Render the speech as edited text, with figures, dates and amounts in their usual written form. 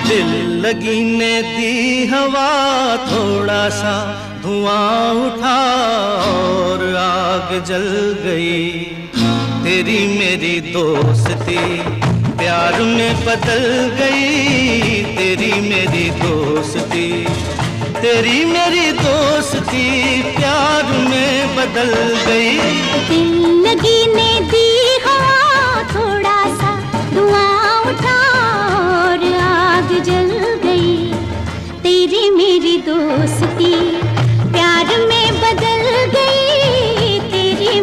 दिल लगी ने दी हवा, थोड़ा सा धुआं उठा और आग जल गई। तेरी मेरी दोस्ती प्यार में बदल गई। तेरी मेरी दोस्ती, तेरी मेरी दोस्ती प्यार में बदल गई। दिल लगी ने दी